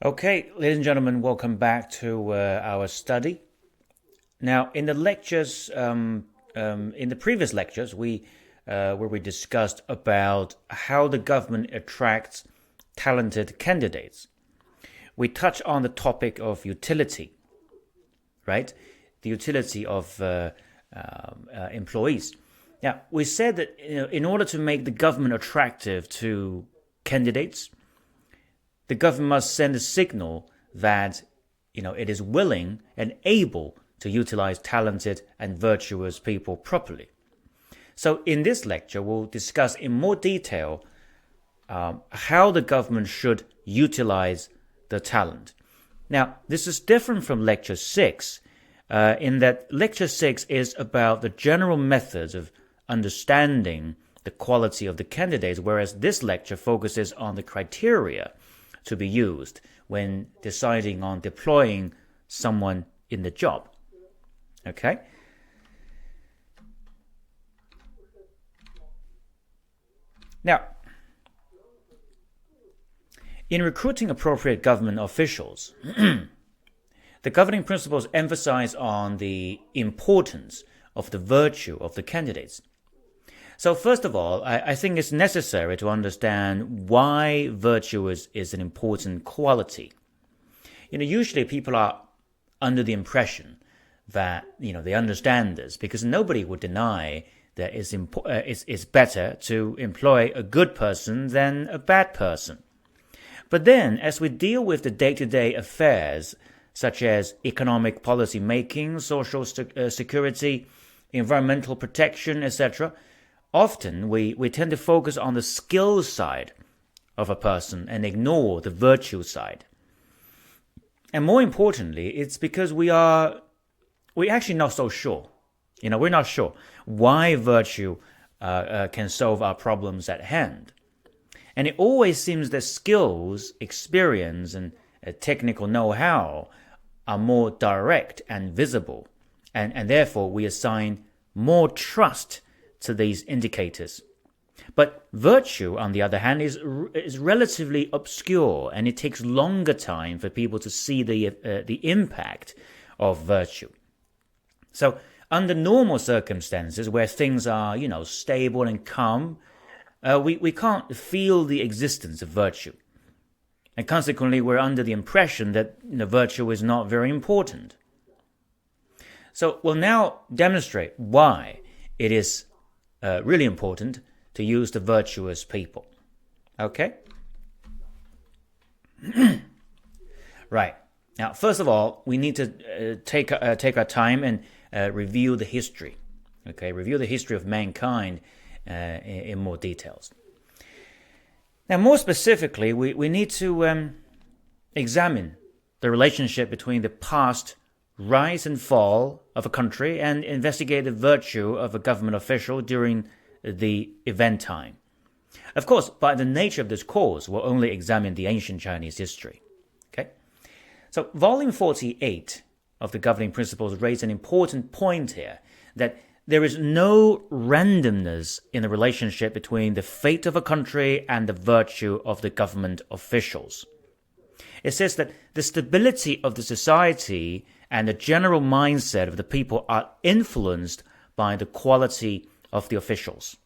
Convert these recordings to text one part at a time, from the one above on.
Okay, ladies and gentlemen, welcome back to our study. Now, in the lectures, in the previous lectures, where we discussed about how the government attracts talented candidates, we touched on the topic of utility, right? The utility of employees. Now, we said that in order to make the government attractive to candidates, the government must send a signal that it is willing and able to utilize talented and virtuous people properly. So in this lecture, we'll discuss in more detail how the government should utilize the talent. Now, this is different from lecture 6 in that lecture 6 is about the general methods of understanding the quality of the candidates, whereas this lecture focuses on the criteria to be used when deciding on deploying someone in the job. Okay? Now, in recruiting appropriate government officials, the governing principles emphasize on the importance of the virtue of the candidates. So first of all, I think it's necessary to understand why virtue is an important quality. Usually people are under the impression that, they understand this because nobody would deny that it's better to employ a good person than a bad person. But then, as we deal with the day-to-day affairs, such as economic policy making, social security, environmental protection, etc., often we tend to focus on the skill side of a person and ignore the virtue side. And more importantly, it's because we're actually not so sure. We're not sure why virtue can solve our problems at hand. And it always seems that skills, experience, and technical know-how are more direct and visible. And therefore, we assign more trust to these indicators. But virtue, on the other hand, is relatively obscure, and it takes longer time for people to see the impact of virtue. So, under normal circumstances, where things are, stable and calm, we can't feel the existence of virtue. And consequently, we're under the impression that virtue is not very important. So we'll now demonstrate why it is really important to use the virtuous people. Okay? Right. Now, first of all, we need to take our time and review the history. Okay, review the history of mankind in more details. Now, more specifically, we need to examine the relationship between the past rise and fall of a country and investigate the virtue of a government official during the event time. Of course, by the nature of this course, we'll only examine the ancient Chinese history. Okay? So, volume 48 of the governing principles raise an important point here, that there is no randomness in the relationship between the fate of a country and the virtue of the government officials. It says that the stability of the society and the general mindset of the people are influenced by the quality of the officials.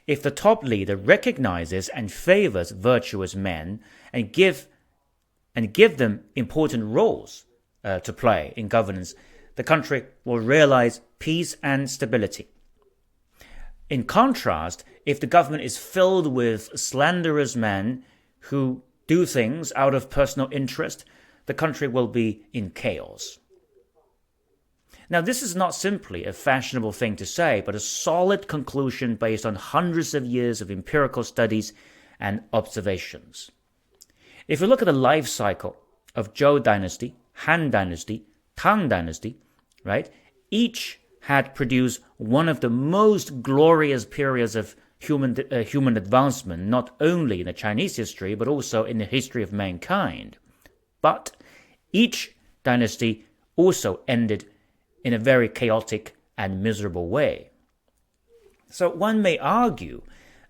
If the top leader recognizes and favors virtuous men and give them important roles to play in governance, the country will realize peace and stability. In contrast, if the government is filled with slanderous men who do things out of personal interest, the country will be in chaos. Now, this is not simply a fashionable thing to say, but a solid conclusion based on hundreds of years of empirical studies and observations. If you look at the life cycle of Zhou dynasty, Han dynasty, Tang dynasty, right, each had produced one of the most glorious periods of human advancement, not only in the Chinese history, but also in the history of mankind. But each dynasty also ended in a very chaotic and miserable way. So one may argue,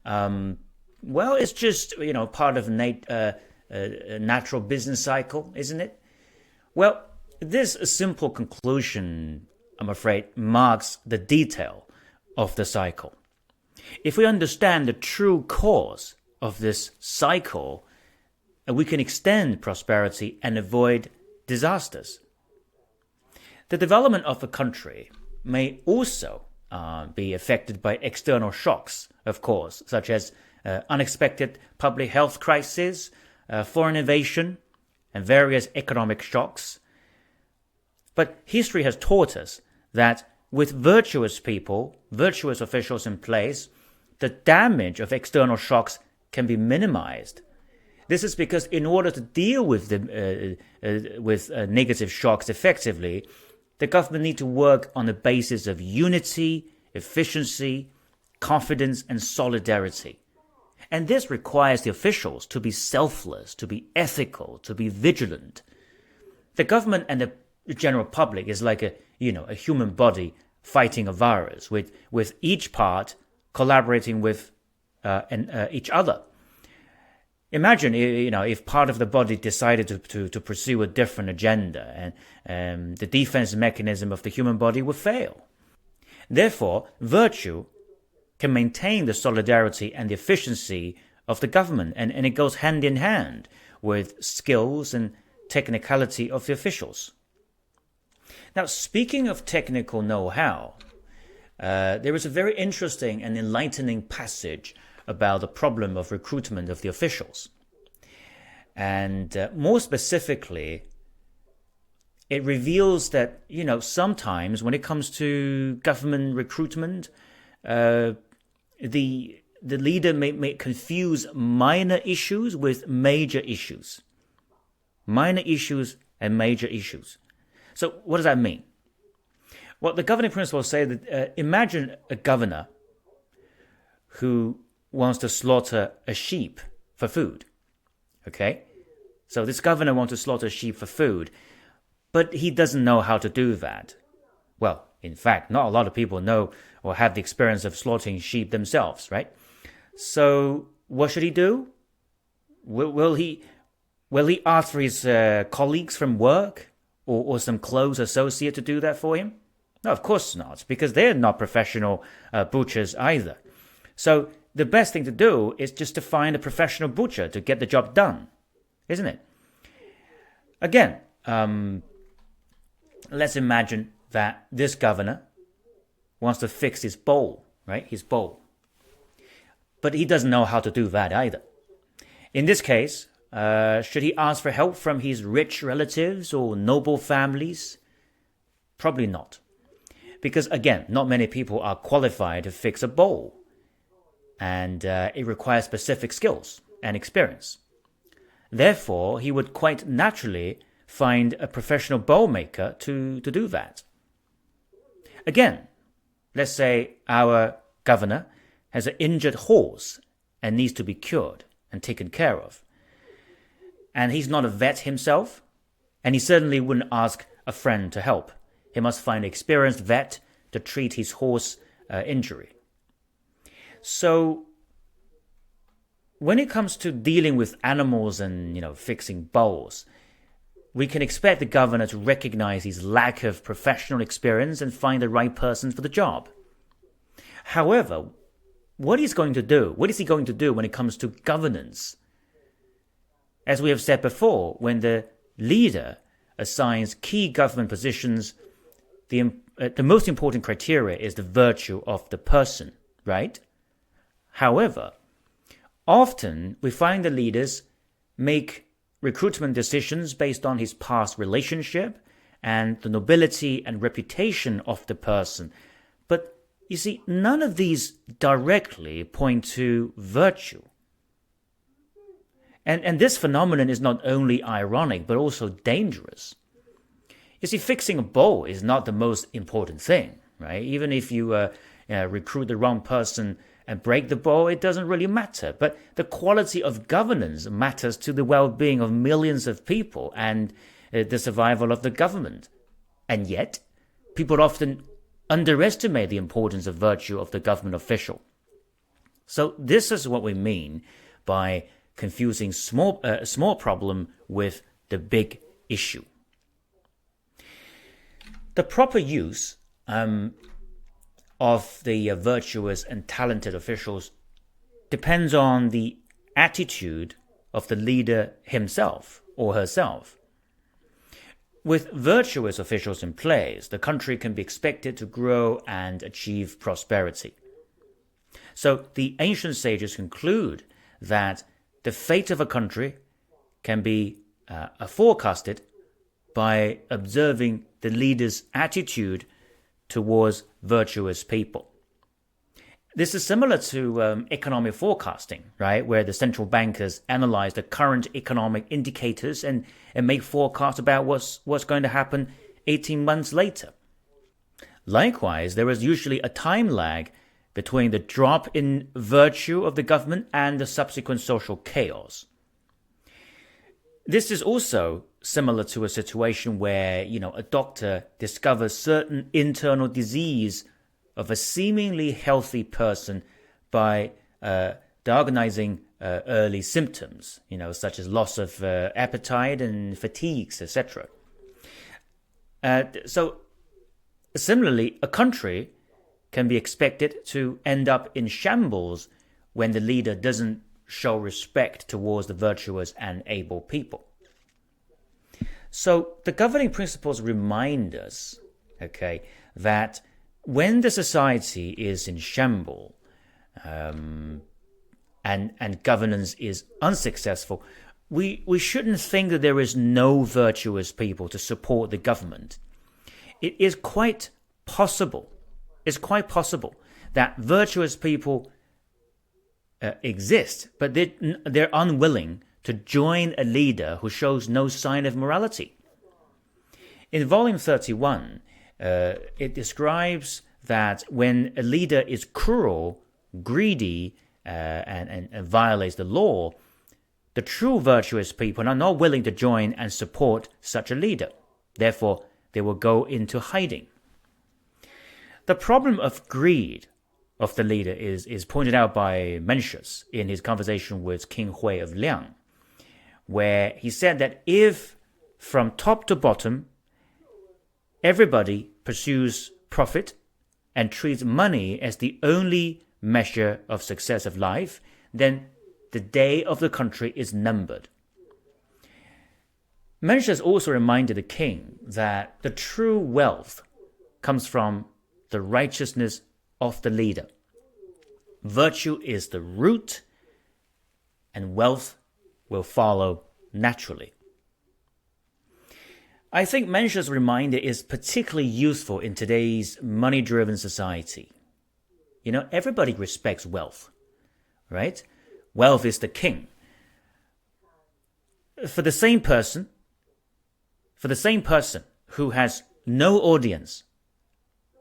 well, it's just part of a natural business cycle, isn't it? Well, this simple conclusion, I'm afraid, marks the detail of the cycle. If we understand the true cause of this cycle, we can extend prosperity and avoid disasters. The development of a country may also be affected by external shocks, of course, such as unexpected public health crises, foreign invasion, and various economic shocks. But history has taught us that with virtuous people, virtuous officials in place, the damage of external shocks can be minimized. This is because in order to deal with negative shocks effectively, the government needs to work on the basis of unity, efficiency, confidence, and solidarity. And this requires the officials to be selfless, to be ethical, to be vigilant. The government and the general public is like a human body fighting a virus, with each part collaborating with each other. Imagine, if part of the body decided to pursue a different agenda, and the defense mechanism of the human body would fail. Therefore, virtue can maintain the solidarity and the efficiency of the government, and it goes hand in hand with skills and technicality of the officials. Now, speaking of technical know-how, there is a very interesting and enlightening passage about the problem of recruitment of the officials. And more specifically, it reveals that, sometimes when it comes to government recruitment, the leader may confuse minor issues with major issues. Minor issues and major issues. So what does that mean? Well, the governing principles say that imagine a governor who wants to slaughter a sheep for food. Okay? So this governor wants to slaughter a sheep for food, but he doesn't know how to do that. Well, in fact, not a lot of people know or have the experience of slaughtering sheep themselves, right? So what should he do? Will he ask for his colleagues from work or some close associate to do that for him? No, of course not, because they're not professional butchers either. So the best thing to do is just to find a professional butcher to get the job done, isn't it? Again, let's imagine that this governor wants to fix his bowl, right? His bowl. But he doesn't know how to do that either. In this case, should he ask for help from his rich relatives or noble families? Probably not. Because again, not many people are qualified to fix a bowl. And it requires specific skills and experience. Therefore, he would quite naturally find a professional bowl maker to do that. Again, let's say our governor has an injured horse and needs to be cured and taken care of. And he's not a vet himself, and he certainly wouldn't ask a friend to help. He must find an experienced vet to treat his horse injury. So, when it comes to dealing with animals and, fixing bowls, we can expect the governor to recognize his lack of professional experience and find the right person for the job. However, what is he going to do when it comes to governance? As we have said before, when the leader assigns key government positions, the most important criteria is the virtue of the person, right? However, often we find the leaders make recruitment decisions based on his past relationship and the nobility and reputation of the person. But you see, none of these directly point to virtue. And this phenomenon is not only ironic, but also dangerous. You see, fixing a bowl is not the most important thing, right? Even if you recruit the wrong person and break the bowl, it doesn't really matter. But the quality of governance matters to the well-being of millions of people and the survival of the government. And yet, people often underestimate the importance of virtue of the government official. So this is what we mean by confusing small problem with the big issue. The proper use of the virtuous and talented officials depends on the attitude of the leader himself or herself. With virtuous officials in place, the country can be expected to grow and achieve prosperity. So the ancient sages conclude that the fate of a country can be forecasted by observing the leader's attitude towards virtuous people. This is similar to economic forecasting, right? Where the central bankers analyze the current economic indicators and make forecasts about what's going to happen 18 months later. Likewise, there is usually a time lag between the drop in virtue of the government and the subsequent social chaos. This is also similar to a situation where, a doctor discovers certain internal disease of a seemingly healthy person by diagnosing early symptoms, such as loss of appetite and fatigues, etc. So, similarly, a country can be expected to end up in shambles when the leader doesn't show respect towards the virtuous and able people. So the governing principles remind us, that when the society is in shambles and governance is unsuccessful, we shouldn't think that there is no virtuous people to support the government. It is quite possible. It's quite possible that virtuous people exist, but they're unwilling to join a leader who shows no sign of morality. In volume 31, it describes that when a leader is cruel, greedy, and violates the law, the true virtuous people are not willing to join and support such a leader. Therefore, they will go into hiding. The problem of greed of the leader is pointed out by Mencius in his conversation with King Hui of Liang, where he said that if from top to bottom everybody pursues profit and treats money as the only measure of success of life, then the day of the country is numbered. Mencius also reminded the king that the true wealth comes from the righteousness of the leader. Virtue is the root, and wealth will follow naturally. I think Mencius' reminder is particularly useful in today's money-driven society. Everybody respects wealth, right? Wealth is the king. For the same person who has no audience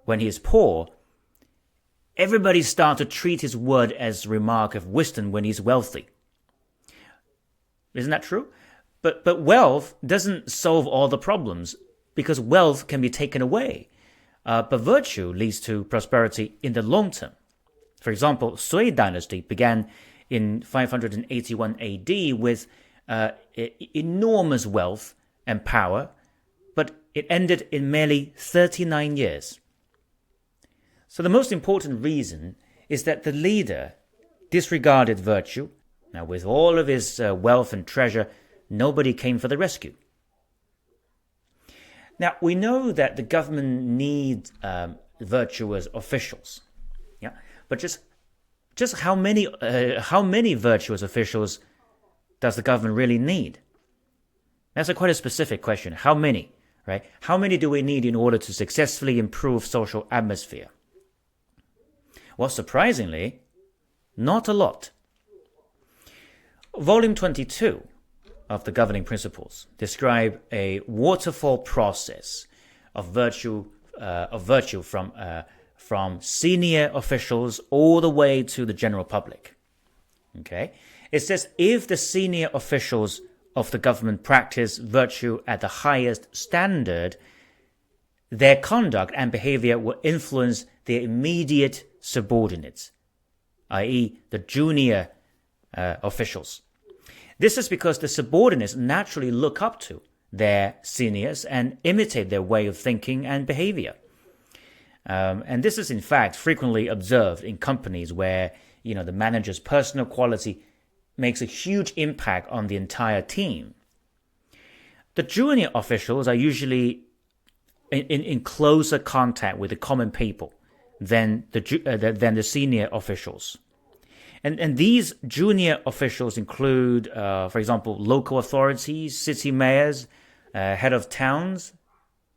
when he is poor, everybody starts to treat his word as a remark of wisdom when he's wealthy. Isn't that true? But wealth doesn't solve all the problems because wealth can be taken away. But virtue leads to prosperity in the long term. For example, Sui dynasty began in 581 AD with enormous wealth and power, but it ended in merely 39 years. So the most important reason is that the leader disregarded virtue. Now, with all of his wealth and treasure, nobody came for the rescue. Now, we know that the government needs virtuous officials. Yeah, but just how many virtuous officials does the government really need? That's quite a specific question. How many, right? How many do we need in order to successfully improve social atmosphere? Well, surprisingly, not a lot. Volume 22 of the Governing Principles describe a waterfall process of virtue from senior officials all the way to the general public. It says if the senior officials of the government practice virtue at the highest standard, their conduct and behavior will influence their immediate subordinates, i.e. the junior officials. This is because the subordinates naturally look up to their seniors and imitate their way of thinking and behavior. And this is in fact frequently observed in companies where the manager's personal quality makes a huge impact on the entire team. The junior officials are usually in closer contact with the common people than the senior officials. And these junior officials include, for example, local authorities, city mayors, head of towns,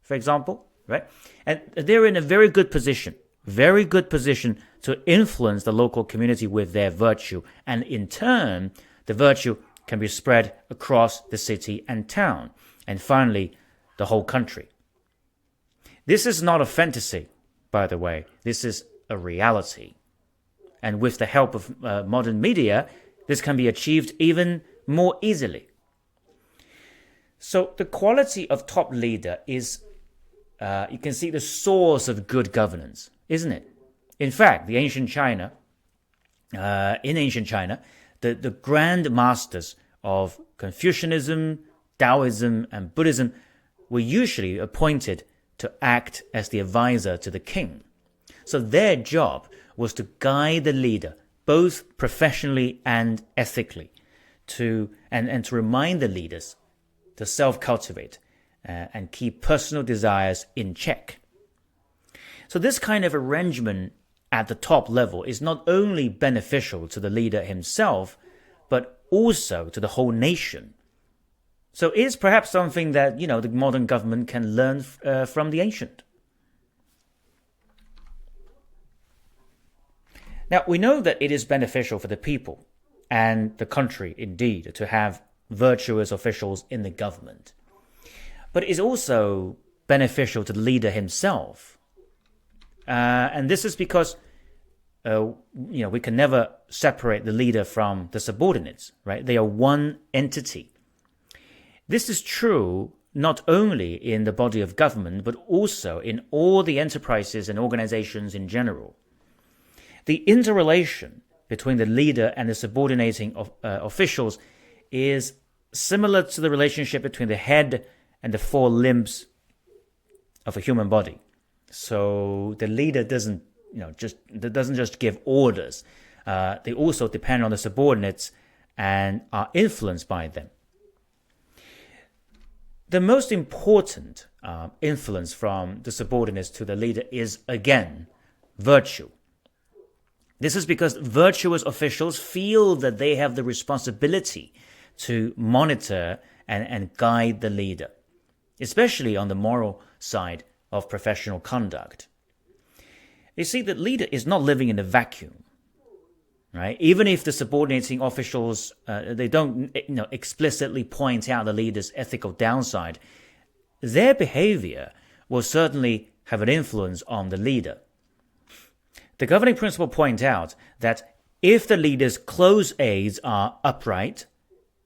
for example, right? And they're in a very good position to influence the local community with their virtue. And in turn, the virtue can be spread across the city and town, and finally, the whole country. This is not a fantasy, by the way. This is a reality. And with the help of modern media, this can be achieved even more easily. So the quality of top leader is, you can see, the source of good governance, isn't it? In fact, in ancient China, the grand masters of Confucianism, Taoism, and Buddhism were usually appointed to act as the advisor to the king. So their job was to guide the leader, both professionally and ethically, and to remind the leaders to self-cultivate and keep personal desires in check. So this kind of arrangement at the top level is not only beneficial to the leader himself, but also to the whole nation. So it is perhaps something that, the modern government can learn from the ancient. Now, we know that it is beneficial for the people and the country, indeed, to have virtuous officials in the government. But it is also beneficial to the leader himself. And this is because, we can never separate the leader from the subordinates, right? They are one entity. This is true not only in the body of government, but also in all the enterprises and organizations in general. The interrelation between the leader and the subordinating officials is similar to the relationship between the head and the four limbs of a human body. So the leader doesn't just give orders. They also depend on the subordinates and are influenced by them. The most important influence from the subordinates to the leader is, again, virtue. This is because virtuous officials feel that they have the responsibility to monitor and guide the leader, especially on the moral side of professional conduct. You see, the leader is not living in a vacuum, right? Even if the subordinating officials, they don't explicitly point out the leader's ethical downside, their behavior will certainly have an influence on the leader. The governing principle points out that if the leader's close aides are upright,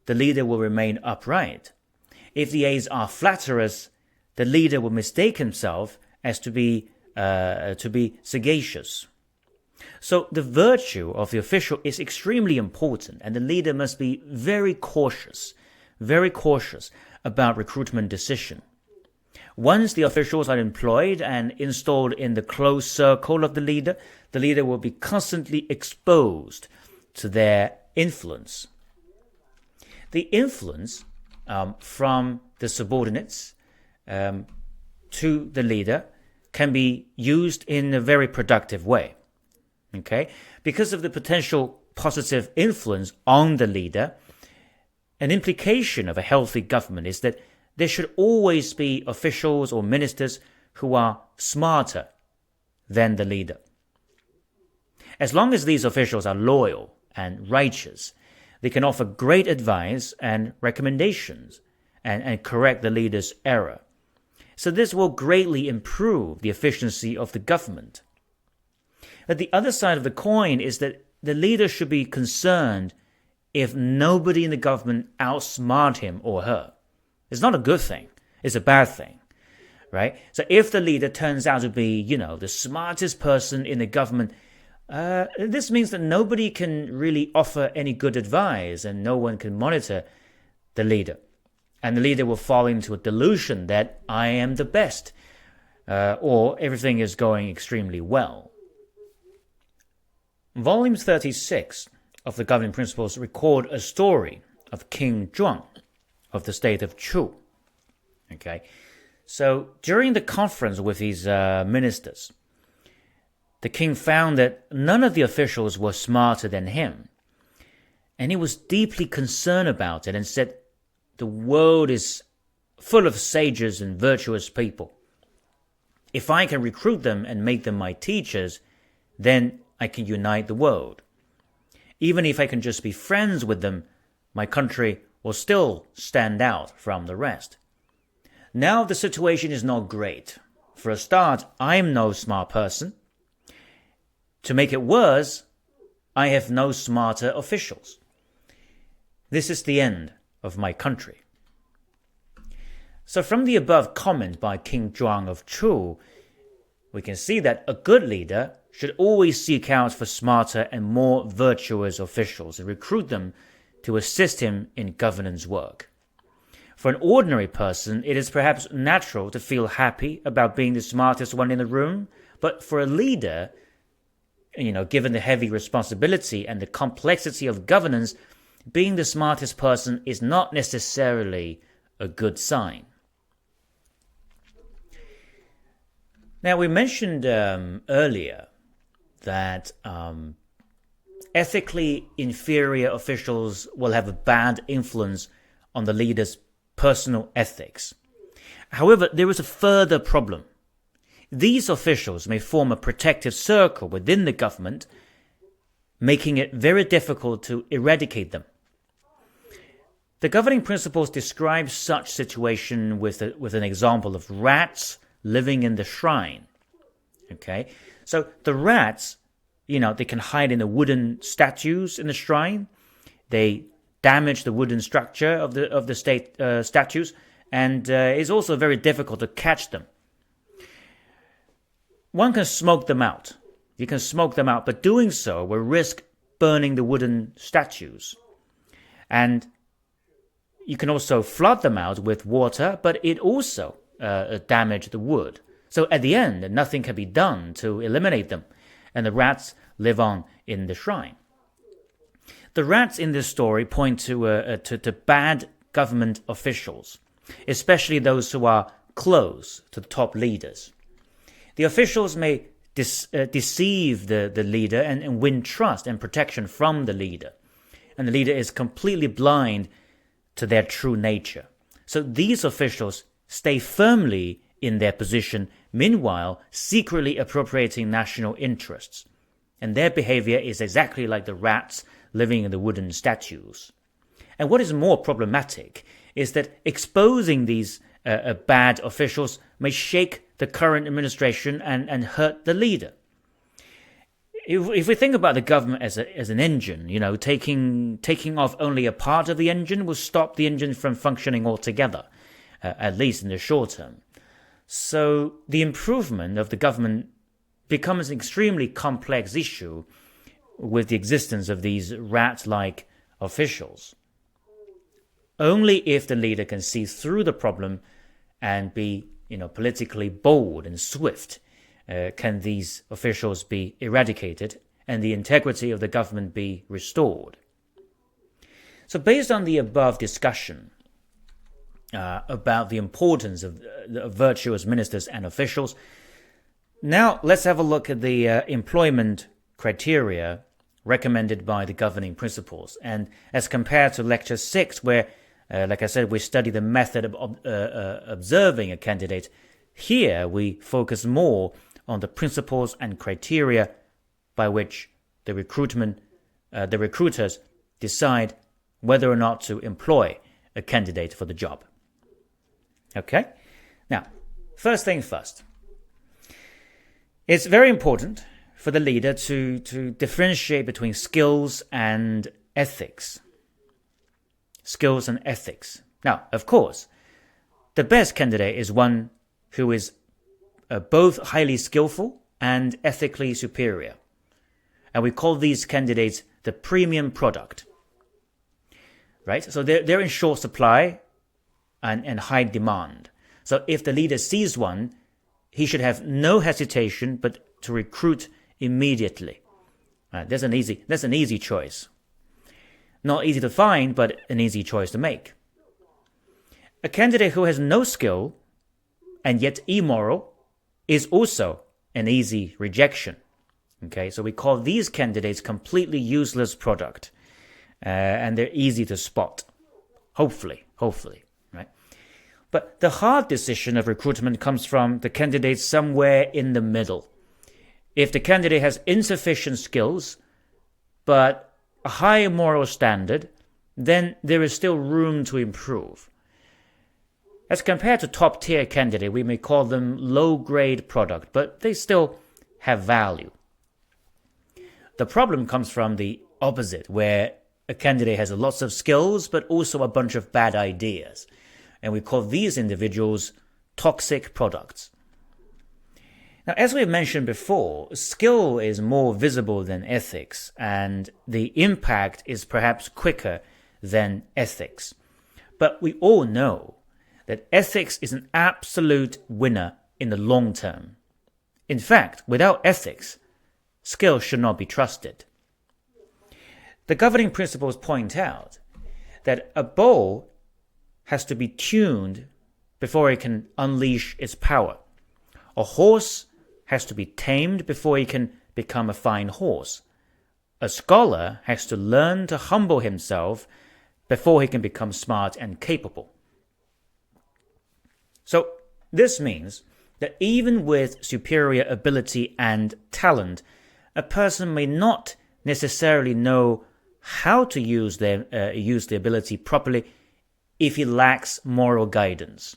the leader will remain upright. If the aides are flatterers, the leader will mistake himself as to be sagacious. So the virtue of the official is extremely important, and the leader must be very cautious about recruitment decision. Once the officials are employed and installed in the close circle of the leader will be constantly exposed to their influence. The influence from the subordinates to the leader can be used in a very productive way. Okay? Because of the potential positive influence on the leader, an implication of a healthy government is that there should always be officials or ministers who are smarter than the leader. As long as these officials are loyal and righteous, they can offer great advice and recommendations and correct the leader's error. So this will greatly improve the efficiency of the government. But the other side of the coin is that the leader should be concerned if nobody in the government outsmart him or her. It's not a good thing. It's a bad thing, right? So if the leader turns out to be, the smartest person in the government, This means that nobody can really offer any good advice and no one can monitor the leader. And the leader will fall into a delusion that I am the best, or everything is going extremely well. Volume 36 of the Governing Principles record a story of King Zhuang of the state of Chu. Okay, so during the conference with his ministers, the king found that none of the officials were smarter than him, and he was deeply concerned about it and said, the world is full of sages and virtuous people. If I can recruit them and make them my teachers, then I can unite the world. Even if I can just be friends with them, my country will still stand out from the rest. Now the situation is not great. For a start, I'm no smart person. To make it worse, I have no smarter officials. This is the end of my country. So from the above comment by King Zhuang of Chu, we can see that a good leader should always seek out for smarter and more virtuous officials and recruit them to assist him in governance work. For an ordinary person, it is perhaps natural to feel happy about being the smartest one in the room, but for a leader, given the heavy responsibility and the complexity of governance, being the smartest person is not necessarily a good sign. Now, we mentioned earlier that ethically inferior officials will have a bad influence on the leader's personal ethics. However, there is a further problem. These officials may form a protective circle within the government, making it very difficult to eradicate them. The Governing Principles describe such situation with an example of rats living in the shrine. Okay, so the rats, they can hide in the wooden statues in the shrine. They damage the wooden structure of the state statues, and it's also very difficult to catch them. One can smoke them out. You can smoke them out, but doing so will risk burning the wooden statues. And you can also flood them out with water, but it also damage the wood. So at the end, nothing can be done to eliminate them, and the rats live on in the shrine. The rats in this story point to bad government officials, especially those who are close to the top leaders. The officials may deceive the leader and win trust and protection from the leader, and the leader is completely blind to their true nature. So these officials stay firmly in their position, meanwhile secretly appropriating national interests. And their behavior is exactly like the rats living in the wooden statues. And what is more problematic is that exposing these bad officials may shake the current administration and hurt the leader. If we think about the government as an engine, taking off only a part of the engine will stop the engine from functioning altogether, at least in the short term. So the improvement of the government becomes an extremely complex issue with the existence of these rat-like officials. Only if the leader can see through the problem and be, politically bold and swift, can these officials be eradicated and the integrity of the government be restored. So based on the above discussion about the importance of virtuous ministers and officials, now let's have a look at the employment criteria recommended by the Governing Principles. And as compared to Lecture 6, where, like I said, we study the method of observing a candidate, here we focus more on the principles and criteria by which the recruiters decide whether or not to employ a candidate for the job. Okay? Now, first thing first. It's very important for the leader to differentiate between skills and ethics. Skills and ethics. Now, of course, the best candidate is one who is both highly skillful and ethically superior. And we call these candidates the premium product. Right? So they're in short supply and high demand. So if the leader sees one, he should have no hesitation but to recruit immediately. That's an easy choice. Not easy to find, but an easy choice to make. A candidate who has no skill and yet immoral is also an easy rejection. Okay, so we call these candidates completely useless product, and they're easy to spot. Hopefully, right? But the hard decision of recruitment comes from the candidate somewhere in the middle. If the candidate has insufficient skills, but a high moral standard, then there is still room to improve. As compared to top-tier candidate, we may call them low-grade product, but they still have value. The problem comes from the opposite, where a candidate has lots of skills, but also a bunch of bad ideas. And we call these individuals toxic products. Now, as we mentioned before, skill is more visible than ethics, and the impact is perhaps quicker than ethics. But we all know that ethics is an absolute winner in the long term. In fact, without ethics, skill should not be trusted. The governing principles point out that a bow has to be tuned before it can unleash its power. A horse has to be tamed before he can become a fine horse. A scholar has to learn to humble himself before he can become smart and capable. So this means that even with superior ability and talent, a person may not necessarily know how to use the ability properly if he lacks moral guidance.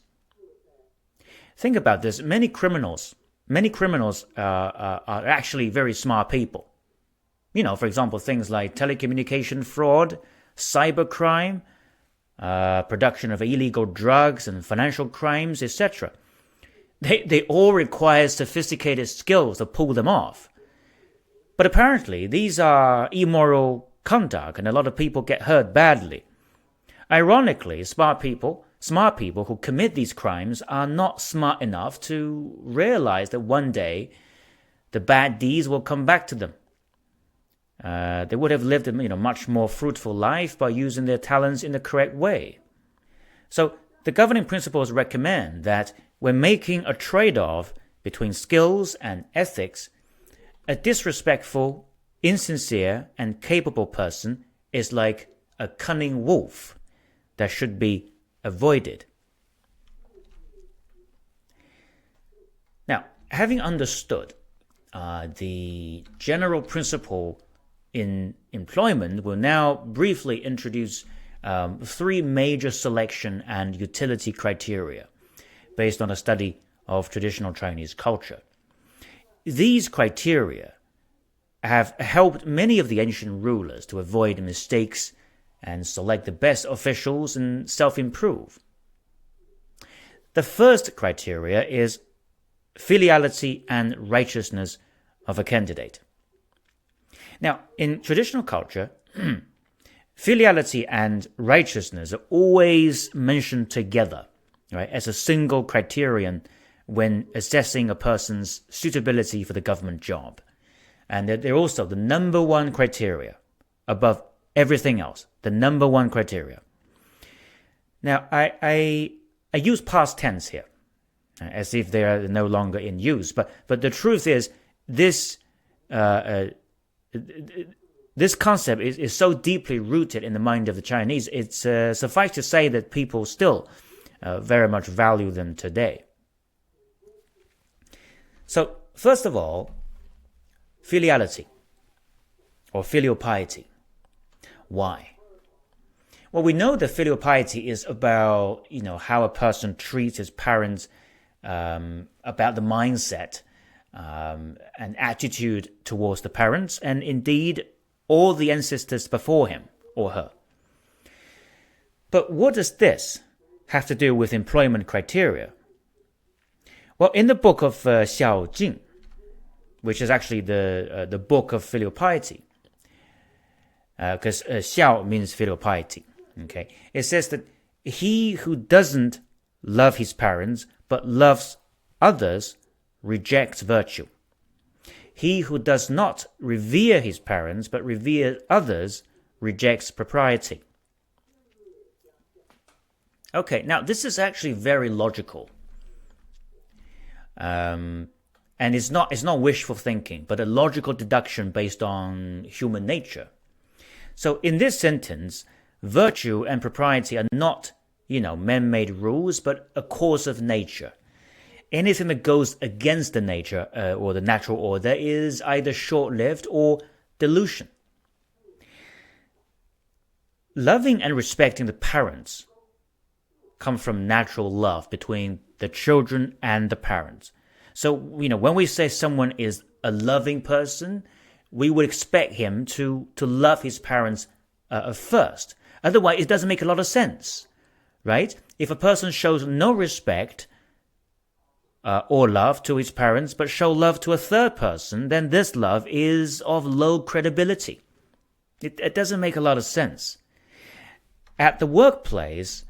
Think about this. Many criminals are actually very smart people. For example, things like telecommunication fraud, cybercrime, production of illegal drugs and financial crimes, etc. They all require sophisticated skills to pull them off. But apparently, these are immoral conduct, and a lot of people get hurt badly. Ironically, smart people who commit these crimes are not smart enough to realize that one day the bad deeds will come back to them. They would have lived a much more fruitful life by using their talents in the correct way. So the governing principles recommend that when making a trade-off between skills and ethics, a disrespectful, insincere, and capable person is like a cunning wolf that should be avoided. Now, having understood the general principle in employment, we'll now briefly introduce three major selection and utility criteria based on a study of traditional Chinese culture. These criteria have helped many of the ancient rulers to avoid mistakes and select the best officials and self-improve. The first criteria is filiality and righteousness of a candidate. Now, in traditional culture, filiality and righteousness are always mentioned together, right, as a single criterion when assessing a person's suitability for the government job. And they're also the number one criteria above everything else, the number one criteria. Now, I use past tense here, as if they are no longer in use. But the truth is, this concept is so deeply rooted in the mind of the Chinese, it's suffice to say that people still very much value them today. So, first of all, filiality, or filial piety. Why? Well, we know that filial piety is about, how a person treats his parents, about the mindset and attitude towards the parents, and indeed all the ancestors before him or her. But what does this have to do with employment criteria? Well, in the book of Zhao Jue, which is actually the book of filial piety, because xiao means filial piety. Okay, it says that he who doesn't love his parents but loves others rejects virtue. He who does not revere his parents but reveres others rejects propriety. Okay, now this is actually very logical. And it's not wishful thinking, but a logical deduction based on human nature. So in this sentence, virtue and propriety are not, man-made rules, but a course of nature. Anything that goes against the nature or the natural order is either short-lived or delusion. Loving and respecting the parents come from natural love between the children and the parents. So, when we say someone is a loving person, we would expect him to love his parents first. Otherwise, it doesn't make a lot of sense, right? If a person shows no respect or love to his parents, but show love to a third person, then this love is of low credibility. It doesn't make a lot of sense. At the workplace,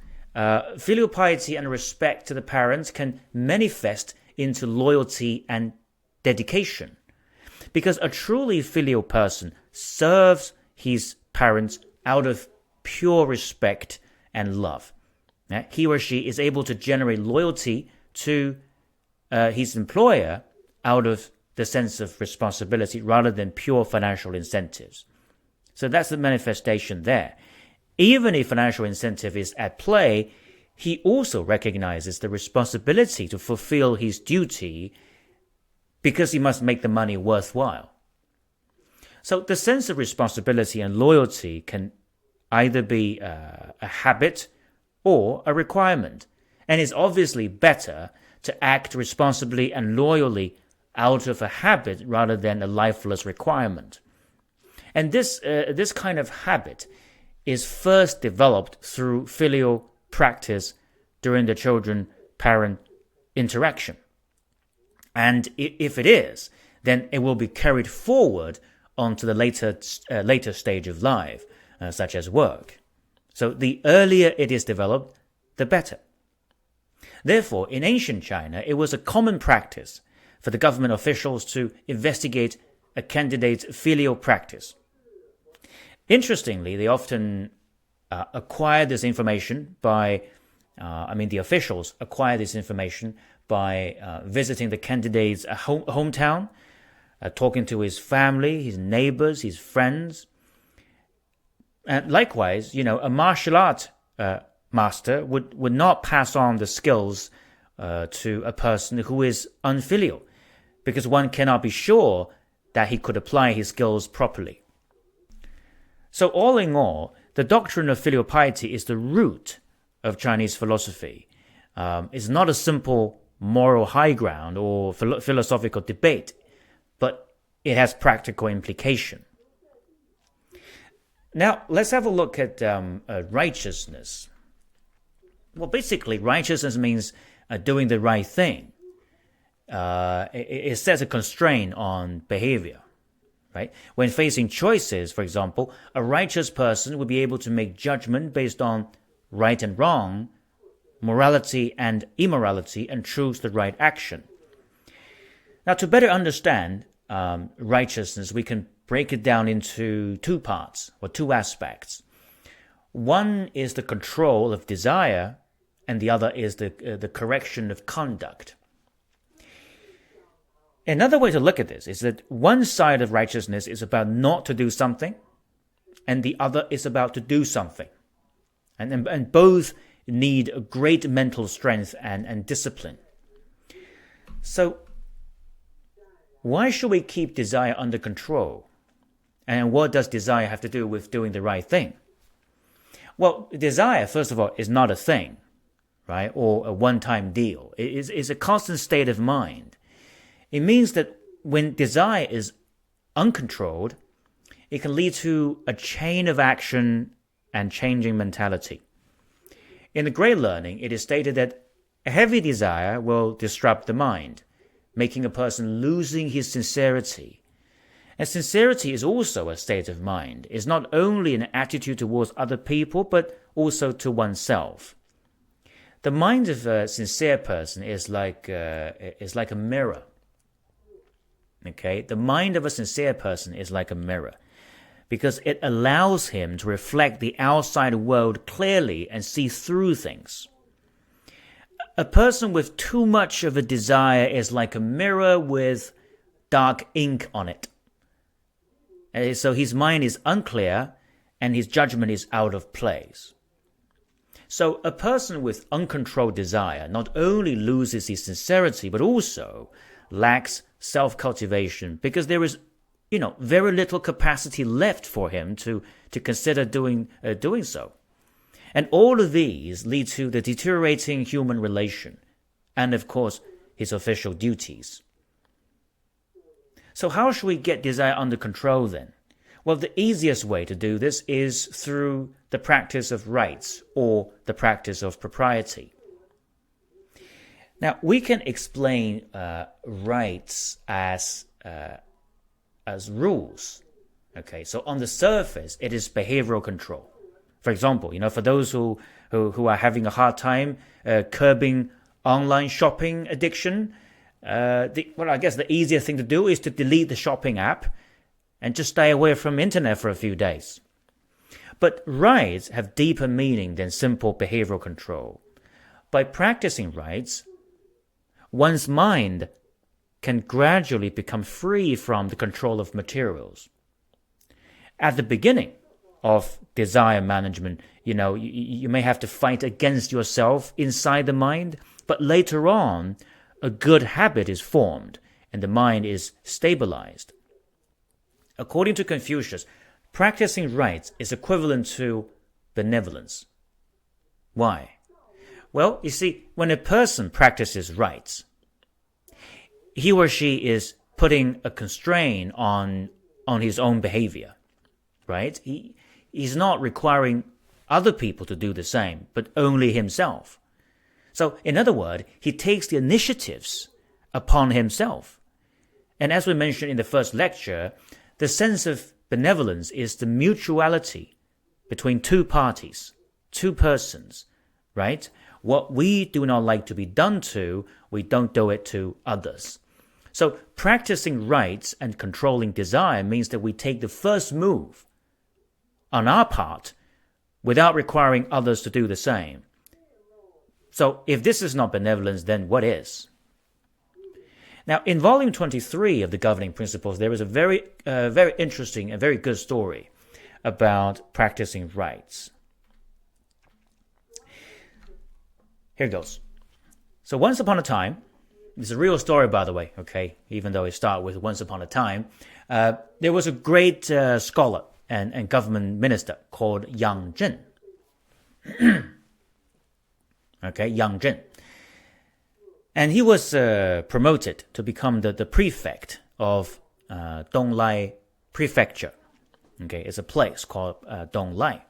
filial piety and respect to the parents can manifest into loyalty and dedication. Because a truly filial person serves his parents out of pure respect and love. He or she is able to generate loyalty to his employer out of the sense of responsibility rather than pure financial incentives. So that's the manifestation there. Even if financial incentive is at play, he also recognizes the responsibility to fulfill his duty because he must make the money worthwhile. So the sense of responsibility and loyalty can either be a habit or a requirement, and it's obviously better to act responsibly and loyally out of a habit rather than a lifeless requirement. And this kind of habit is first developed through filial practice during the children-parent interaction. And if it is, then it will be carried forward onto the later stage of life, such as work. So the earlier it is developed, the better. Therefore, in ancient China, it was a common practice for the government officials to investigate a candidate's filial practice. Interestingly, they often acquire this information by, the officials acquire this information by visiting the candidate's hometown, talking to his family, his neighbors, his friends. And likewise, a martial art master would not pass on the skills to a person who is unfilial, because one cannot be sure that he could apply his skills properly. So all in all, the doctrine of filial piety is the root of Chinese philosophy. It's not a simple moral high ground or philosophical debate, but it has practical implication. Now, let's have a look at righteousness. Well, basically, righteousness means doing the right thing. It sets a constraint on behavior. Right? When facing choices, for example, a righteous person will be able to make judgment based on right and wrong, morality and immorality, and choose the right action. Now, to better understand righteousness, we can break it down into two parts, or two aspects. One is the control of desire, and the other is the correction of conduct. Another way to look at this is that one side of righteousness is about not to do something, and the other is about to do something. And both need a great mental strength and discipline. So, why should we keep desire under control? And what does desire have to do with doing the right thing? Well, desire, first of all, is not a thing, right? Or a one-time deal. It is a constant state of mind. It means that when desire is uncontrolled, it can lead to a chain of action and changing mentality. In the Great Learning, it is stated that a heavy desire will disrupt the mind, making a person losing his sincerity. And sincerity is also a state of mind. It's not only an attitude towards other people, but also to oneself. The mind of a sincere person is like a mirror. Okay, the mind of a sincere person is like a mirror, because it allows him to reflect the outside world clearly and see through things. A person with too much of a desire is like a mirror with dark ink on it. And so his mind is unclear and his judgment is out of place. So a person with uncontrolled desire not only loses his sincerity, but also lacks self-cultivation, because there is, very little capacity left for him to consider doing so. And all of these lead to the deteriorating human relation and, of course, his official duties. So how should we get desire under control then? Well, the easiest way to do this is through the practice of rights or the practice of propriety. Now, we can explain rights as rules. Okay, so on the surface, it is behavioral control. For example, for those who are having a hard time curbing online shopping addiction, I guess the easier thing to do is to delete the shopping app and just stay away from internet for a few days. But rights have deeper meaning than simple behavioral control. By practicing rights, one's mind can gradually become free from the control of materials. At the beginning of desire management, you may have to fight against yourself inside the mind, but later on, a good habit is formed and the mind is stabilized. According to Confucius, practicing rights is equivalent to benevolence. Why? Well, you see, when a person practices rights, he or she is putting a constraint on his own behavior, right? He's not requiring other people to do the same, but only himself. So, in other words, he takes the initiatives upon himself. And as we mentioned in the first lecture, the sense of benevolence is the mutuality between two parties, two persons, right? What we do not like to be done to, we don't do it to others. So practicing rights and controlling desire means that we take the first move on our part without requiring others to do the same. So if this is not benevolence, then what is? Now, in volume 23 of the Governing Principles, there is a very interesting and very good story about practicing rights. Here it goes. So once upon a time, it's a real story, by the way, okay, even though it starts with once upon a time, there was a great scholar and government minister called Yang Zhen. Okay, Yang Zhen. And he was promoted to become the prefect of Donglai Prefecture. Okay, it's a place called Donglai.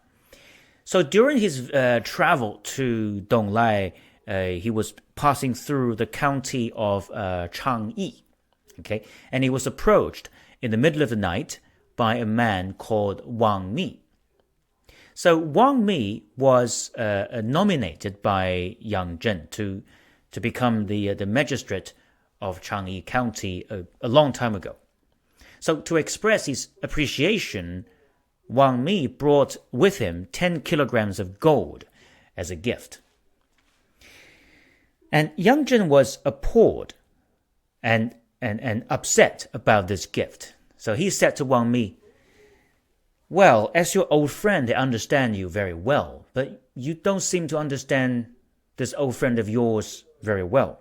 So during his travel to Donglai, he was passing through the county of Changyi. Okay, and he was approached in the middle of the night by a man called Wang Mi. So Wang Mi was nominated by Yang Zhen to become the magistrate of Changyi County a long time ago. So to express his appreciation, Wang Mi brought with him 10 kilograms of gold as a gift. And Yang Zhen was appalled and upset about this gift. So he said to Wang Mi, "Well, as your old friend, I understand you very well, but you don't seem to understand this old friend of yours very well."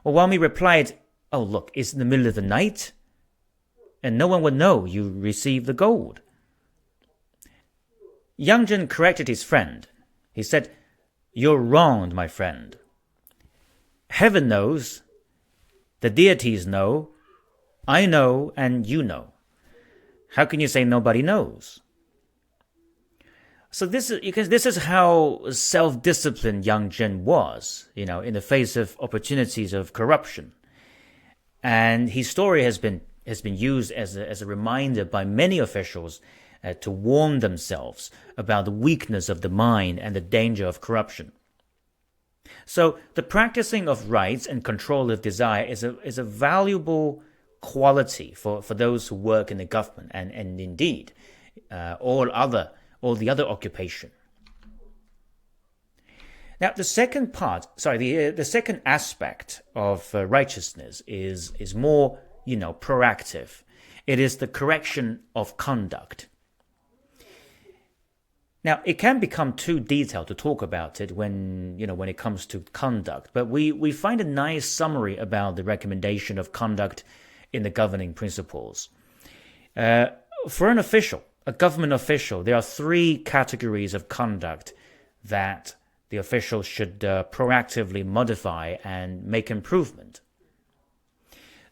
Well, Wang Mi replied, "Oh, look, it's in the middle of the night, and no one would know you received the gold." Yang Zhen corrected his friend. He said, "You're wrong, my friend. Heaven knows, the deities know, I know, and you know. How can you say nobody knows?" So this is how self-disciplined Yang Zhen was, in the face of opportunities of corruption. And his story has been used as a reminder by many officials to warn themselves about the weakness of the mind and the danger of corruption. So the practicing of rights and control of desire is a valuable quality for those who work in the government and indeed all the other occupation. Now the second aspect of righteousness is more proactive. It is the correction of conduct. Now, it can become too detailed to talk about it when it comes to conduct, but we find a nice summary about the recommendation of conduct in the governing principles. For an official, a government official, there are 3 categories of conduct that the official should proactively modify and make improvement.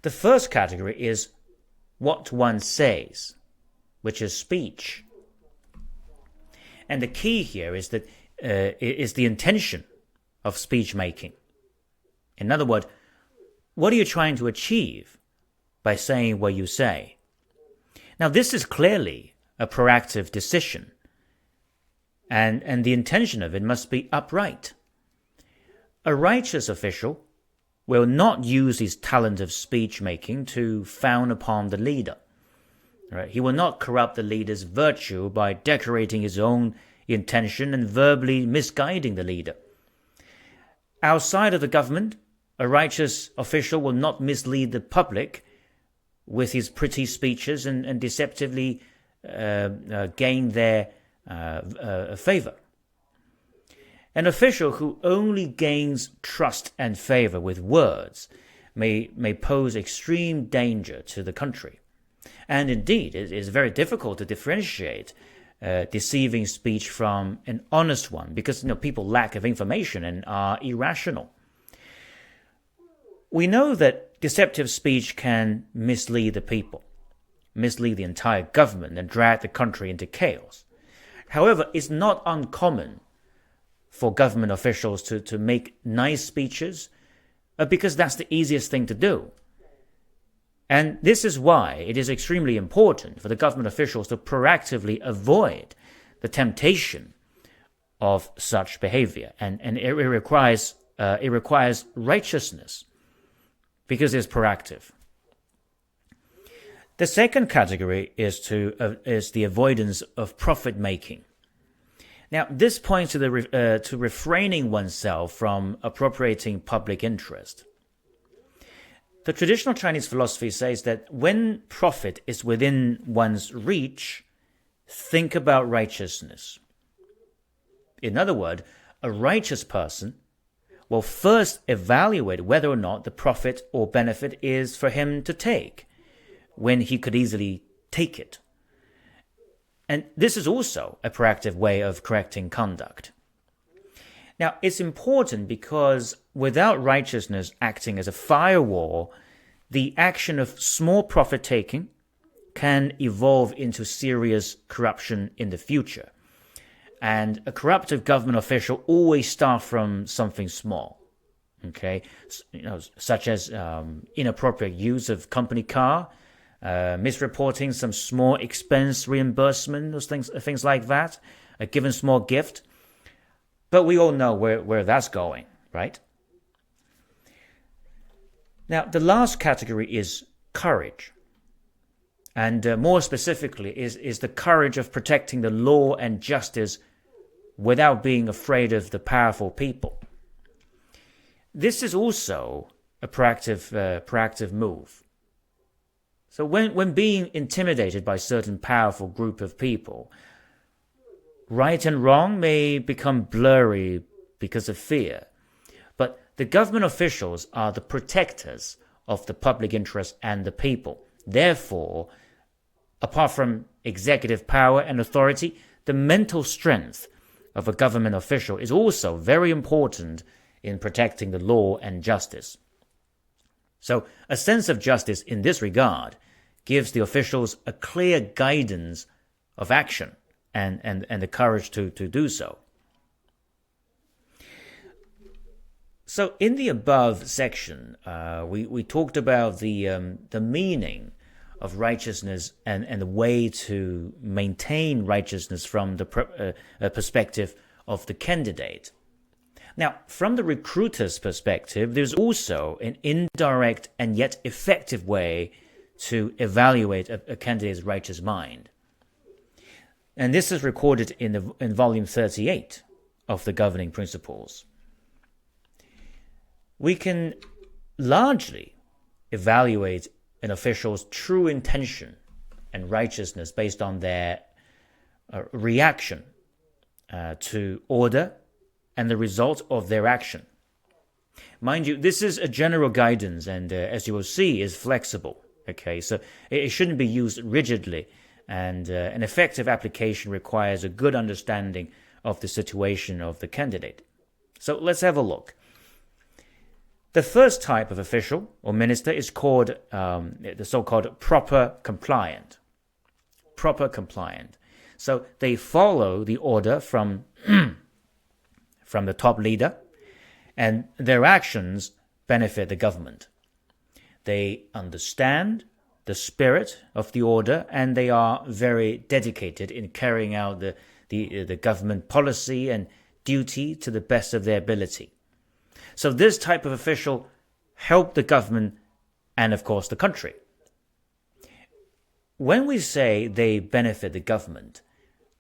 The first category is what one says, which is speech. And the key here is that is the intention of speech making. In other words, what are you trying to achieve by saying what you say? Now, this is clearly a proactive decision, and the intention of it must be upright. A righteous official will not use his talent of speech making to frown upon the leader. Right? He will not corrupt the leader's virtue by decorating his own intention and verbally misguiding the leader. Outside of the government, a righteous official will not mislead the public with his pretty speeches and deceptively gain their favor. An official who only gains trust and favor with words may pose extreme danger to the country. And indeed, it is very difficult to differentiate deceiving speech from an honest one because people lack of information and are irrational. We know that deceptive speech can mislead the people, mislead the entire government, and drag the country into chaos. However, it's not uncommon for government officials to make nice speeches because that's the easiest thing to do. And this is why it is extremely important for the government officials to proactively avoid the temptation of such behavior. And it requires righteousness because it's proactive. The second category is the avoidance of profit making. Now, this points to refraining oneself from appropriating public interest. The traditional Chinese philosophy says that when profit is within one's reach, think about righteousness. In other words, a righteous person will first evaluate whether or not the profit or benefit is for him to take, when he could easily take it. And this is also a proactive way of correcting conduct. Now, it's important because without righteousness acting as a firewall, the action of small profit-taking can evolve into serious corruption in the future. And a corruptive government official always starts from something small, okay? Such as inappropriate use of company car, misreporting some small expense reimbursement, those things like that, a given small gift. But we all know where that's going, right? Now, the last category is courage. And more specifically is the courage of protecting the law and justice without being afraid of the powerful people. This is also a proactive move. So when being intimidated by a certain powerful group of people, right and wrong may become blurry because of fear. But the government officials are the protectors of the public interest and the people. Therefore, apart from executive power and authority, the mental strength of a government official is also very important in protecting the law and justice. So a sense of justice in this regard gives the officials a clear guidance of action and the courage to do so. So in the above section, we talked about the meaning of righteousness and the way to maintain righteousness from the perspective of the candidate. Now, from the recruiter's perspective, there's also an indirect and yet effective way to evaluate a candidate's righteous mind. And this is recorded in volume 38 of the Governing Principles. We can largely evaluate an official's true intention and righteousness based on their reaction to order and the result of their action. Mind you, this is a general guidance and, as you will see, is flexible. Okay, so it shouldn't be used rigidly, and an effective application requires a good understanding of the situation of the candidate. So let's have a look. The first type of official or minister is called the so-called proper compliant. Proper compliant. So they follow the order from the top leader, and their actions benefit the government. They understand the spirit of the order, and they are very dedicated in carrying out the government policy and duty to the best of their ability. So this type of official help the government and, of course, the country. When we say they benefit the government,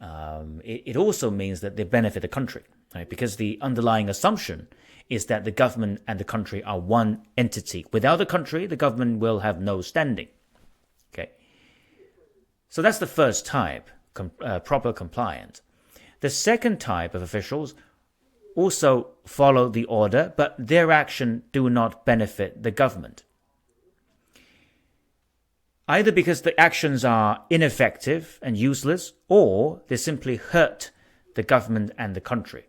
it also means that they benefit the country, right? Because the underlying assumption is that the government and the country are one entity. Without the country, the government will have no standing. Okay, so that's the first type, proper compliant. The second type of officials also follow the order, but their action do not benefit the government. Either because the actions are ineffective and useless, or they simply hurt the government and the country.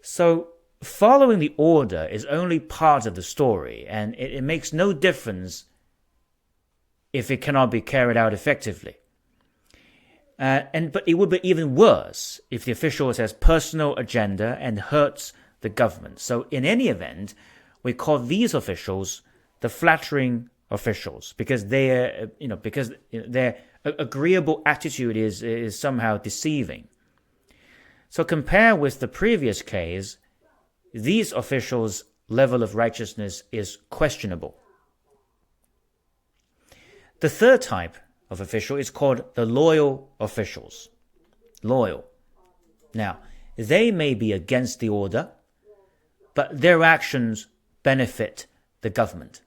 So following the order is only part of the story, and it makes no difference if it cannot be carried out effectively. But it would be even worse if the official has personal agenda and hurts the government. So in any event, we call these officials the flattering officials, because their agreeable attitude is somehow deceiving. So compare with the previous case, these officials' level of righteousness is questionable. The third type of official is called the loyal officials. Loyal. Now, they may be against the order, but their actions benefit the government.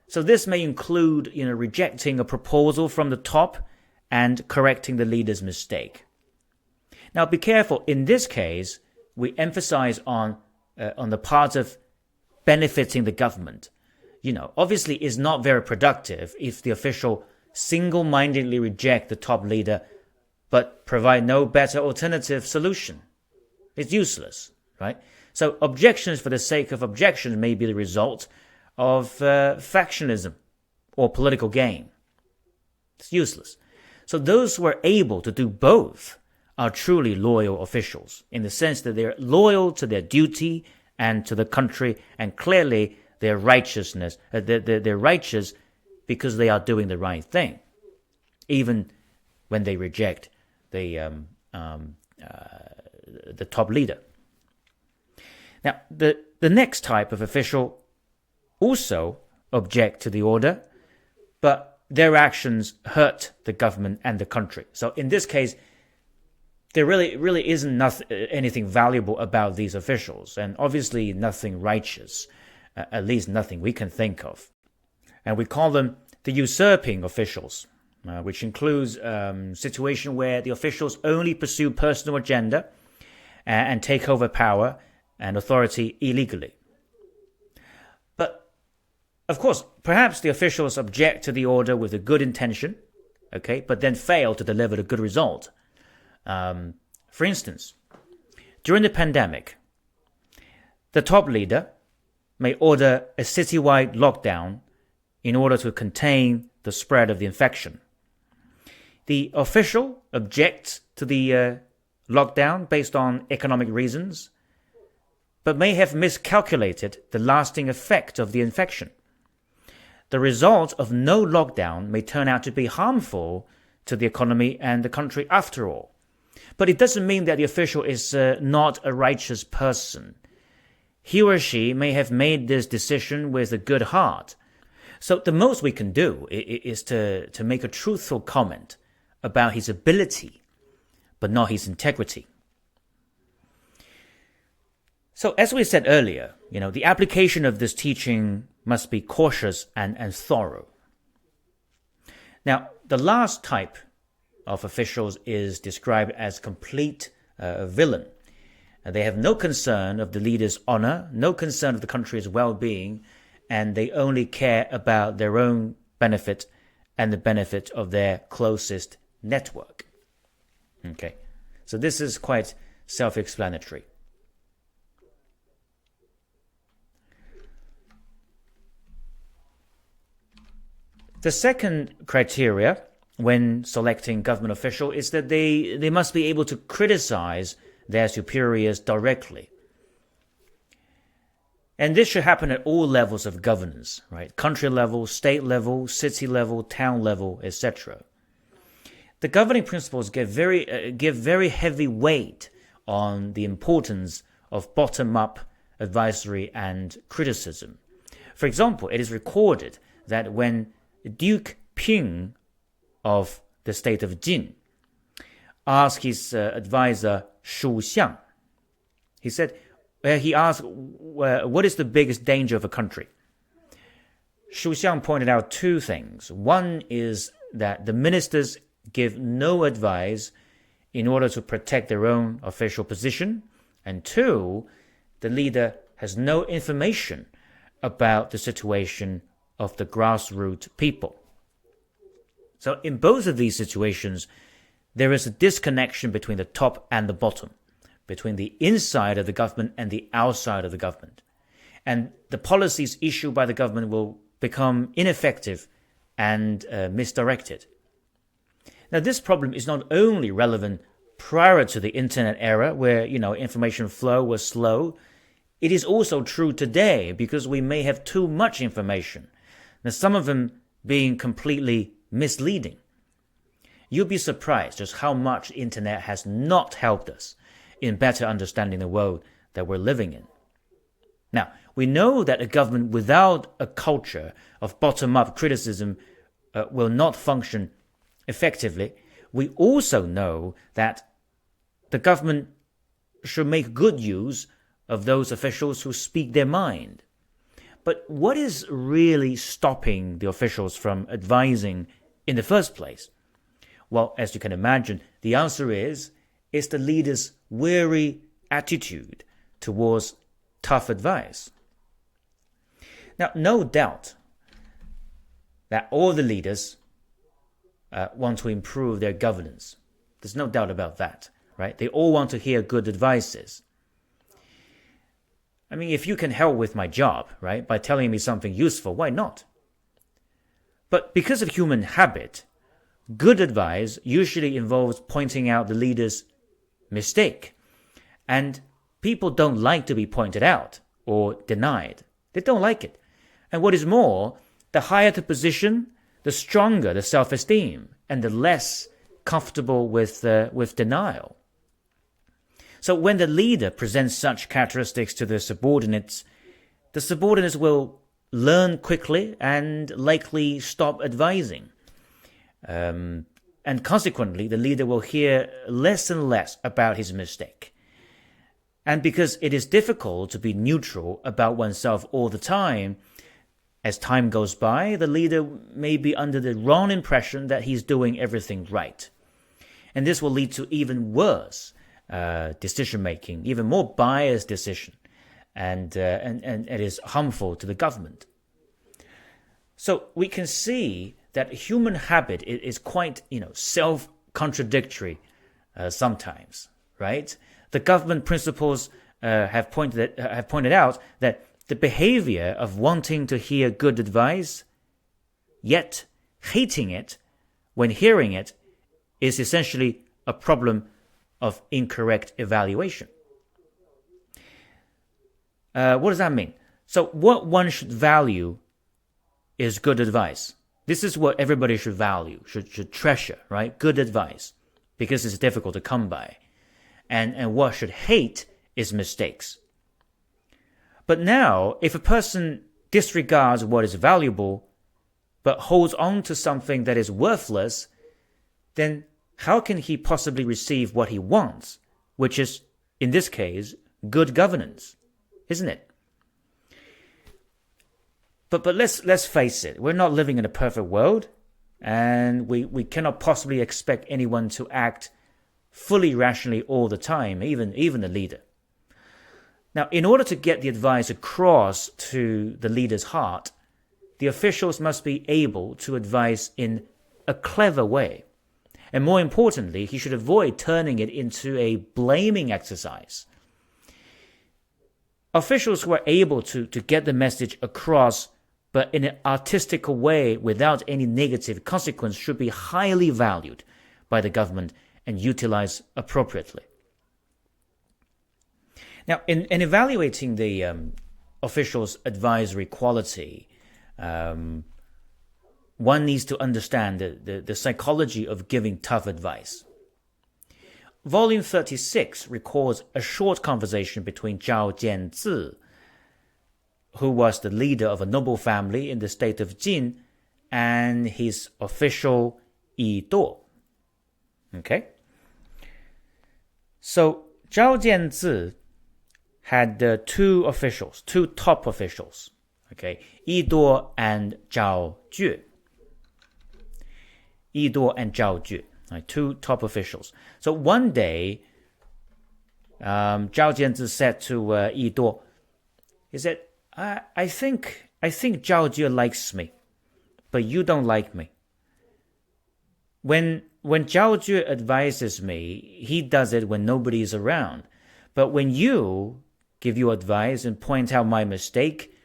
So this may include, rejecting a proposal from the top and correcting the leader's mistake. Now, be careful. In this case, we emphasize on the part of benefiting the government. Obviously, it's not very productive if the official single-mindedly reject the top leader, but provide no better alternative solution. It's useless, right? So objections for the sake of objections may be the result of factionalism or political gain. It's useless. So those who are able to do both are truly loyal officials, in the sense that they're loyal to their duty and to the country, and clearly their righteousness, they're righteous because they are doing the right thing, even when they reject the top leader. Now, the next type of official also object to the order, but their actions hurt the government and the country. So in this case, there really isn't anything valuable about these officials, and obviously nothing righteous, at least nothing we can think of. And we call them the usurping officials, which includes situation where the officials only pursue personal agenda and take over power and authority illegally. But, of course, perhaps the officials object to the order with a good intention, okay, but then fail to deliver the good result. For instance, during the pandemic, the top leader may order a citywide lockdown in order to contain the spread of the infection. The official objects to the lockdown based on economic reasons, but may have miscalculated the lasting effect of the infection. The result of no lockdown may turn out to be harmful to the economy and the country after all. But it doesn't mean that the official is not a righteous person. He or she may have made this decision with a good heart. So the most we can do is to make a truthful comment about his ability, but not his integrity. So as we said earlier, the application of this teaching must be cautious and thorough. Now, the last type of officials is described as complete villain. They have no concern of the leader's honor, no concern of the country's well-being, and they only care about their own benefit and the benefit of their closest network. Okay, so this is quite self-explanatory. The second criteria when selecting government official is that they must be able to criticize their superiors directly. And this should happen at all levels of governance, right? Country level, state level, city level, town level, etc. The governing principles give very heavy weight on the importance of bottom-up advisory and criticism. For example, it is recorded that when Duke Ping of the state of Jin asked his advisor Shu Xiang, he asked, what is the biggest danger of a country? Shu Xiang pointed out two things. One is that the ministers give no advice in order to protect their own official position. And two, the leader has no information about the situation of the grassroots people. So in both of these situations, there is a disconnection between the top and the bottom, between the inside of the government and the outside of the government. And the policies issued by the government will become ineffective and misdirected. Now, this problem is not only relevant prior to the internet era, where, information flow was slow. It is also true today because we may have too much information. Now, some of them being completely misleading. You'll be surprised just how much the internet has not helped us in better understanding the world that we're living in. Now, we know that a government without a culture of bottom-up criticism will not function effectively. We also know that the government should make good use of those officials who speak their mind. But what is really stopping the officials from advising in the first place? Well, as you can imagine, the answer is the leader's weary attitude towards tough advice. Now, no doubt that all the leaders want to improve their governance. There's no doubt about that, right? They all want to hear good advices. I mean, if you can help with my job, right, by telling me something useful, why not? But because of human habit, good advice usually involves pointing out the leader's mistake. And people don't like to be pointed out or denied. They don't like it. And what is more, the higher the position, the stronger the self-esteem and the less comfortable with denial. So when the leader presents such characteristics to the subordinates will learn quickly and likely stop advising. And consequently, the leader will hear less and less about his mistake. And because it is difficult to be neutral about oneself all the time, as time goes by, the leader may be under the wrong impression that he's doing everything right. And this will lead to even worse decision-making, even more biased decision, and it is harmful to the government. So we can see that human habit is quite, self-contradictory sometimes, right? The government principles have pointed out that the behavior of wanting to hear good advice, yet hating it when hearing it, is essentially a problem of incorrect evaluation. What does that mean? So what one should value is good advice. This is what everybody should value, should treasure, right? Good advice, because it's difficult to come by. And what should hate is mistakes. But now, if a person disregards what is valuable, but holds on to something that is worthless, then how can he possibly receive what he wants, which is, in this case, good governance, isn't it? But let's face it, we're not living in a perfect world, and we cannot possibly expect anyone to act fully rationally all the time, even the leader. Now, in order to get the advice across to the leader's heart, the officials must be able to advise in a clever way. And more importantly, he should avoid turning it into a blaming exercise. Officials who are able to get the message across, but in an artistical way without any negative consequence, should be highly valued by the government and utilized appropriately. Now, in evaluating the officials' advisory quality, one needs to understand the psychology of giving tough advice. Volume 36 records a short conversation between Zhao Jue, who was the leader of a noble family in the state of Jin, and his official II.2.a. Okay? So, Zhao Jue had two top officials, okay, II.2.a and Zhao Jue. II.2.a and Zhao Jue, right, two top officials. So one day, Zhao Jue said to II.2.a, he said, I think Zhao Jue likes me, but you don't like me. When Zhao Jue advises me, he does it when nobody is around. But when you give you advice and point out my mistake,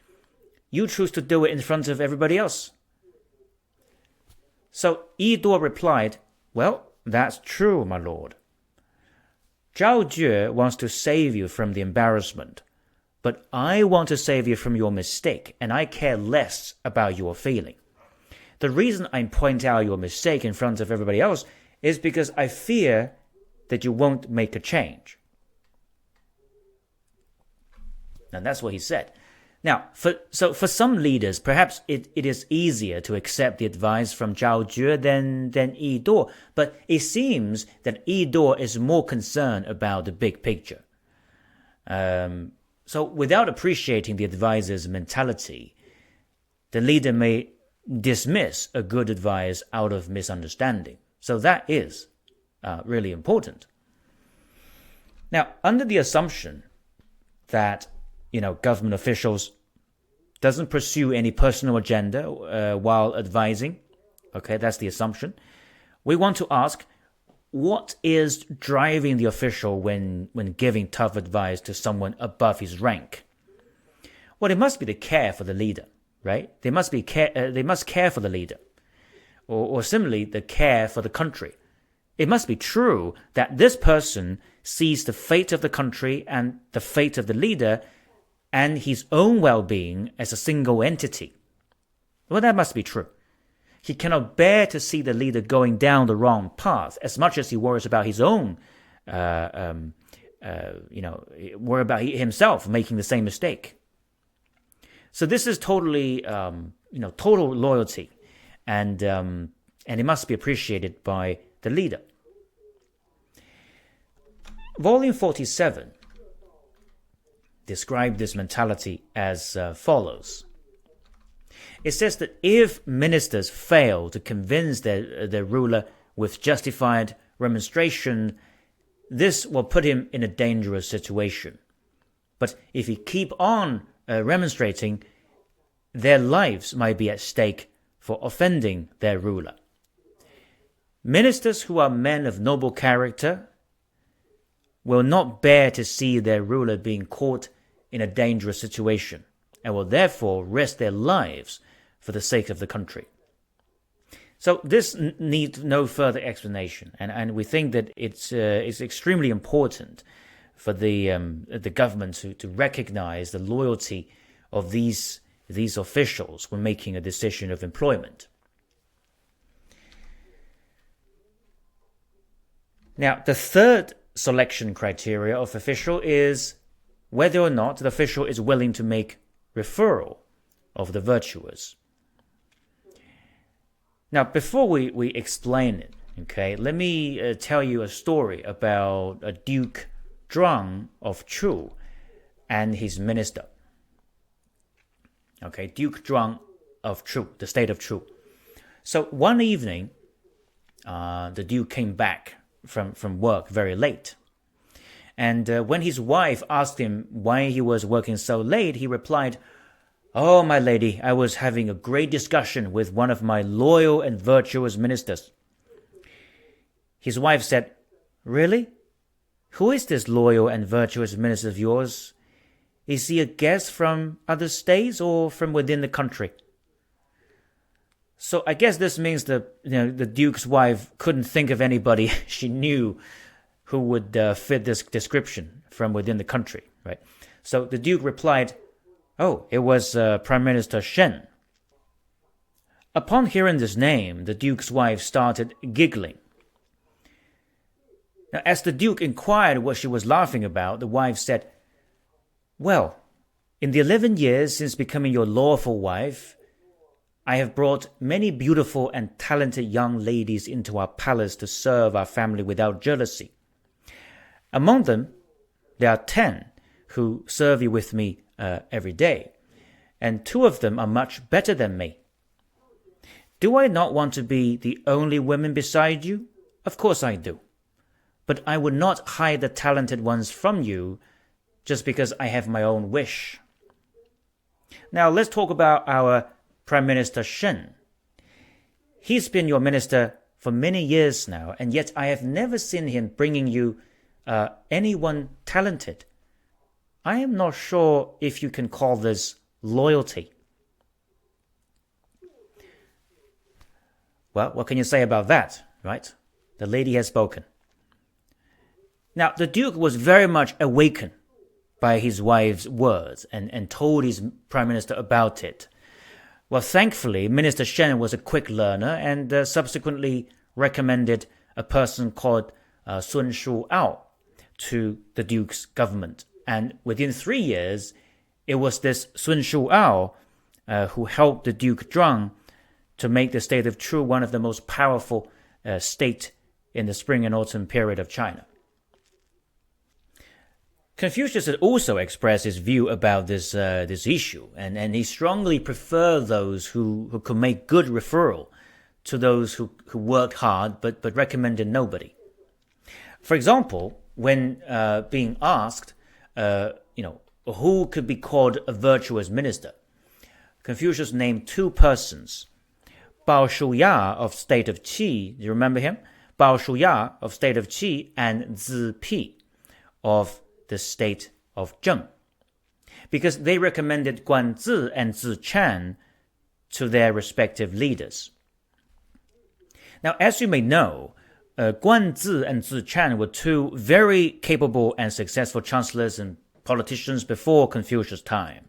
you choose to do it in front of everybody else. So II.2.a replied, well, that's true, my lord. Zhao Jue wants to save you from the embarrassment, but I want to save you from your mistake, and I care less about your feeling. The reason I point out your mistake in front of everybody else is because I fear that you won't make a change. And that's what he said. Now, for some leaders, perhaps it is easier to accept the advice from Zhao Jue than II.2.a, but it seems that II.2.a is more concerned about the big picture. So without appreciating the advisor's mentality, the leader may dismiss a good advice out of misunderstanding. So that is really important. Now, under the assumption that government officials doesn't pursue any personal agenda while advising. Okay, that's the assumption. We want to ask, what is driving the official when giving tough advice to someone above his rank? Well, it must be the care for the leader, right? They must care for the leader. Or similarly, the care for the country. It must be true that this person sees the fate of the country and the fate of the leader and his own well-being as a single entity. Well, that must be true. He cannot bear to see the leader going down the wrong path as much as he worries about his own, worry about himself making the same mistake. So this is totally, total loyalty, and it must be appreciated by the leader. Volume 47 described this mentality as follows. It says that if ministers fail to convince their ruler with justified remonstration, this will put him in a dangerous situation. But if he keep on remonstrating, their lives might be at stake for offending their ruler. Ministers who are men of noble character will not bear to see their ruler being caught in a dangerous situation, and will therefore risk their lives for the sake of the country. So this needs no further explanation, and we think that it's extremely important for the government to recognize the loyalty of these officials when making a decision of employment. Now, the third selection criteria of official is whether or not the official is willing to make referral of the virtuous. Now, before we explain it, okay, let me tell you a story about a Duke Zhang of Chu and his minister. Okay, Duke Zhang of Chu, the state of Chu. So one evening, the Duke came back from work very late. And when his wife asked him why he was working so late, he replied, "Oh, my lady, I was having a great discussion with one of my loyal and virtuous ministers." His wife said, "Really? Who is this loyal and virtuous minister of yours? Is he a guest from other states or from within the country?" So I guess this means the Duke's wife couldn't think of anybody she knew who would fit this description from within the country, right? So the Duke replied, "Oh, it was Prime Minister Shen." Upon hearing this name, the Duke's wife started giggling. Now, as the Duke inquired what she was laughing about, the wife said, "Well, in the 11 years since becoming your lawful wife, I have brought many beautiful and talented young ladies into our palace to serve our family without jealousy. Among them, there are 10 who serve you with me every day, and 2 of them are much better than me. Do I not want to be the only woman beside you? Of course I do. But I would not hide the talented ones from you just because I have my own wish." Now let's talk about our Prime Minister Shen. He's been your minister for many years now, and yet I have never seen him bringing you anyone talented. I am not sure if you can call this loyalty. Well, what can you say about that, right? The lady has spoken. Now, the Duke was very much awakened by his wife's words and told his Prime Minister about it. Well, thankfully, Minister Shen was a quick learner and subsequently recommended a person called Sun Shu'ao to the Duke's government. And within 3 years, it was this Sun Shu'ao who helped the Duke Zhang to make the state of Chu one of the most powerful state in the spring and autumn period of China. Confucius had also expressed his view about this issue, and he strongly preferred those who could make good referral to those who worked hard but recommended nobody. For example, when being asked, who could be called a virtuous minister, Confucius named 2 persons: Bao Shuya of state of Qi, do you remember him? Bao Shuya of state of Qi, and Zi Pi of the state of Zheng, because they recommended Guan Zi and Zi Chan to their respective leaders. Now, as you may know, Guan Zi and Zi Chan were 2 very capable and successful chancellors and politicians before Confucius' time,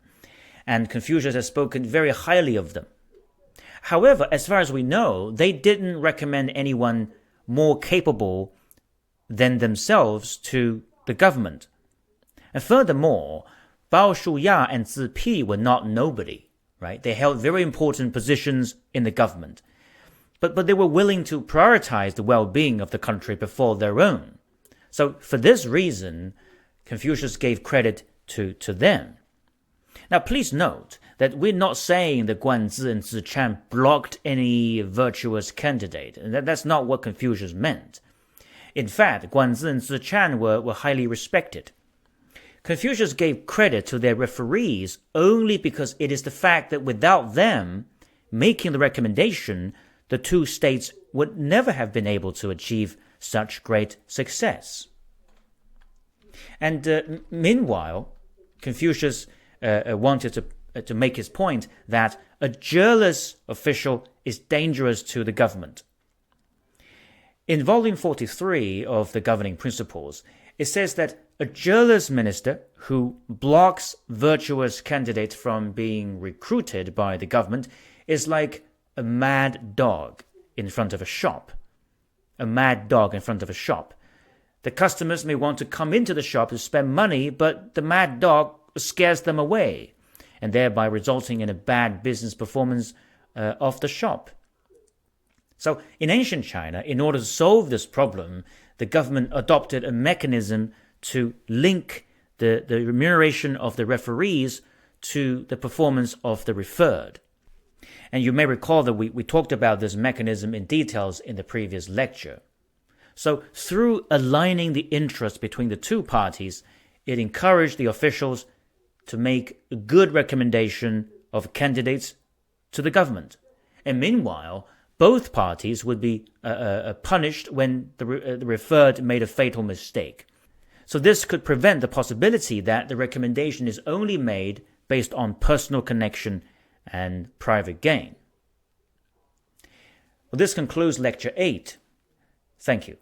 and Confucius has spoken very highly of them. However, as far as we know, they didn't recommend anyone more capable than themselves to the government. And furthermore, Bao Shuya and Zi Pi were not nobody, right? They held very important positions in the government. But they were willing to prioritize the well-being of the country before their own. So for this reason, Confucius gave credit to them. Now please note that we're not saying that Guan Zi and Zi Chan blocked any virtuous candidate. And that's not what Confucius meant. In fact, Guan Zi and Zi Chan were highly respected. Confucius gave credit to their referees only because it is the fact that without them making the recommendation, the 2 states would never have been able to achieve such great success. And meanwhile, Confucius wanted to make his point that a jealous official is dangerous to the government. In volume 43 of the Governing Principles, It says that a jealous minister who blocks virtuous candidates from being recruited by the government is like a mad dog in front of a shop. A mad dog in front of a shop. The customers may want to come into the shop to spend money, but the mad dog scares them away, and thereby resulting in a bad business performance of the shop. So in ancient China, in order to solve this problem, the government adopted a mechanism to link the remuneration of the referees to the performance of the referred. And you may recall that we talked about this mechanism in details in the previous lecture. So through aligning the interests between the two parties, it encouraged the officials to make a good recommendation of candidates to the government. And meanwhile, both parties would be punished when the referred made a fatal mistake. So this could prevent the possibility that the recommendation is only made based on personal connection and private gain. Well, this concludes Lecture 8. Thank you.